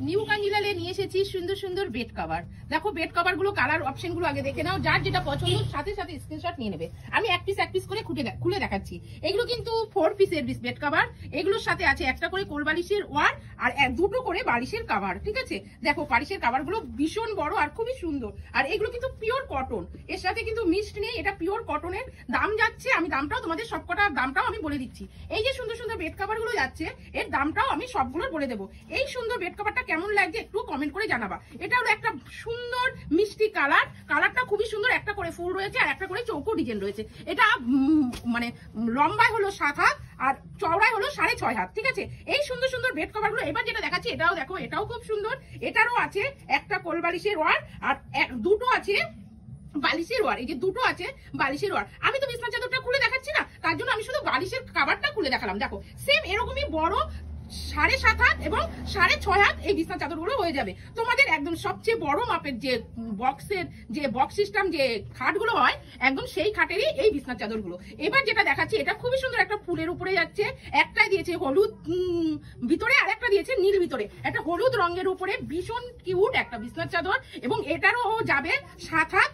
New কাঞ্জিলালে নিয়ে এসেছি সুন্দর সুন্দর বেড কভার। দেখো বেড কভার গুলো কালার অপশন গুলো আগে দেখে নাও, যার যেটা পছন্দ সাথে সাথে স্ক্রিনশট নিয়ে নেবে। আমি এক পিস করে খুলে দেখাচ্ছি। এগুলো কিন্তু 4 পিসের বেড কভার। এগুলোর সাথে আছে একটা করে কোল বালিশের ওয়ার আর দুটো করে বালিশের কভার। ঠিক আছে, দেখো বালিশের কভার গুলো ভীষণ বড় আর খুবই সুন্দর। আর এগুলো কিন্তু পিওর কটন, এর সাথে কিন্তু মিক্সড নেই, এটা পিওর কটনের। দাম যাচ্ছে, আমি দামটাও তোমাদের সবকটার দামটাও আমি বলে দিচ্ছি। এই যে সুন্দর সুন্দর বেড কভার গুলো যাচ্ছে, এর দামটাও আমি সবগুলো বলে দেবো। এই সুন্দর বেড কভারটা কেমন লাগছে একটু কমেন্ট করে জানাবা। এটা হলো একটা সুন্দর মিষ্টি কালার, কালারটা খুবই সুন্দর। একটা করে ফুল রয়েছে আর একটা করে চৌকো ডিজাইন রয়েছে। এটা মানে লম্বায় হলো 7 হাত আর চওড়ায় হলো 6.5 হাত। ঠিক আছে, এই সুন্দর সুন্দর বেড কভার গুলো এবার যেটা দেখাচ্ছি এটাও দেখো, এটাও খুব সুন্দর। এটারও আছে একটা কোল বালিশের ওয়ার আর দুটো আছে বালিশের ওয়ার। এই যে দুটো আছে বালিশের ওয়ার। আমি তো বিছানা চাদরটা খুলে দেখাচ্ছি না, তার জন্য আমি শুধু বালিশের কভারটা খুলে দেখালাম। দেখো সেম এরকমই বড় 7.5 হাত এবং 6.5 হাত এই বিছানা চাদর গুলো হয়ে যাবে তোমাদের। একদম সবচেয়ে বড় মাপের যে বক্স সিস্টেম যে খাট গুলো হয়, একদম সেই খাটেরই এই বিছানা চাদর গুলো। এবার যেটা দেখাচ্ছি এটা খুবই সুন্দর, একটা ফুলের উপরে যাচ্ছে। একটাই দিয়েছে হলুদ ভিতরে আর একটা দিয়েছে নীল ভিতরে, একটা হলুদ রঙের উপরে ভীষণ কিউট একটা বিছানা চাদর। এবং এটারও যাবে 7 হাত,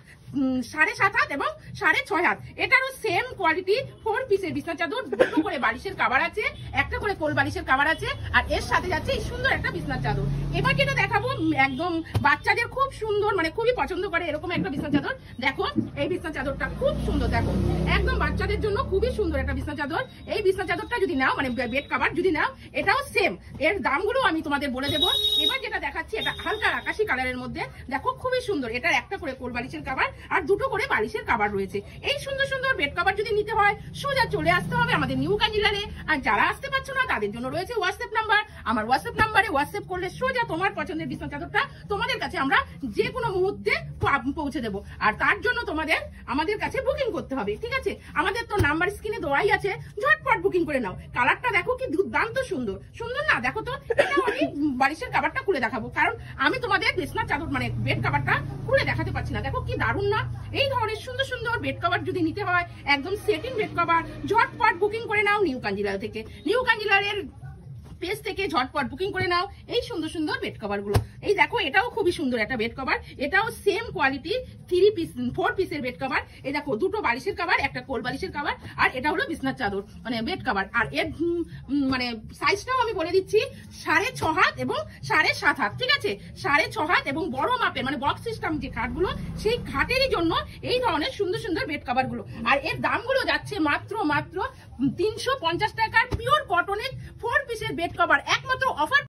7.5 হাত এবং 6.5 হাত। এটারও সেম কোয়ালিটি 4 পিসের বিছানা চাদর। দুটো করে বালিশের কভার আছে, একটা করে কোল বালিশের কভার আছে আর এর সাথে যাচ্ছে এই সুন্দর একটা বিছানা চাদর। এবার যেটা দেখাবো একদম বাচ্চাদের খুব সুন্দর, মানে খুবই পছন্দ করে এরকম একটা বিছানা চাদর। দেখো এই বিছানা চাদরটা খুব সুন্দর, দেখো একদম বাচ্চাদের জন্য খুবই সুন্দর একটা বিছানা চাদর। এই বিছানা চাদরটা যদি নাও, মানে বেড কভার যদি নাও, এটাও সেম, এর দামগুলো আমি তোমাদের বলে দেবো। এবার যেটা দেখাচ্ছি এটা হালকা আকাশি কালারের মধ্যে, দেখো খুবই সুন্দর। এটার একটা করে কোল বালিশের কভার আর দুটো করে বালিশের কভার রয়েছে। এই সুন্দর সুন্দর বেড কভার যদি নিতে হয় সোজা চলে আসতে হবে আমাদের নিউ কাঞ্জিলালে। আর যারা আসতে পারছো না তাদের জন্য রয়েছে হোয়াটসঅ্যাপ নাম্বার। আমার হোয়াটসঅ্যাপ নাম্বারে হোয়াটসঅ্যাপ করলে সোজা তোমার পছন্দের বিছানা চাদরটা তোমাদের কাছে আমরা যে কোনো মুহূর্তে পৌঁছে দেবো। আর তার জন্য তোমাদের আমাদের কাছে বুকিং করতে হবে। ঠিক আছে, আমাদের তো নাম্বার স্ক্রিনে দেওয়াই আছে, ঝটপট বুকিং করে নাও। কালারটা দেখো কি দুর্দান্ত সুন্দর, সুন্দর না? দেখো তো, এটাও আমি বালিশের কভারটা খুলে দেখাবো, কারণ আমি তোমাদের বিছানা চাদর মানে বেড কভারটা খুলে দেখাতে পারছি না। দেখো কি দারুণ না? এই ধরনের সুন্দর সুন্দর বেড কভার যদি নিতে হয়, একদম সেটিং বেড কভার, ঝটপট বুকিং করে নাও নিউ কাঞ্জিলাল থেকে। নিউ কাঞ্জিলালের পেজ থেকে ঝটপট বুকিং করে নাও এই সুন্দর সুন্দর বেড কভার গুলো। এই দেখো এটাও খুবই সুন্দর একটা বেড কভার, এটাও সেম কোয়ালিটির 4 পিসের বেড কভার। এই দেখো দুটো বালিশের কভার, একটা কোল বালিশের কভার আর এটা হলো বিছানার চাদর মানে বেড কভার। আর এর মানে সাইজটাও আমি বলে দিচ্ছি 6.5 হাত এবং 7.5 হাত। ঠিক আছে, 6.5 হাত এবং বড় মাপের মানে বক্স সিস্টেম যে খাটগুলো, সেই খাটেরই জন্য এই ধরনের সুন্দর সুন্দর বেড কভার গুলো। আর এর দামগুলো যাচ্ছে মাত্র 350 টাকার পিওর কটনের 4 পিসের বেড কভার, একমাত্র অফার।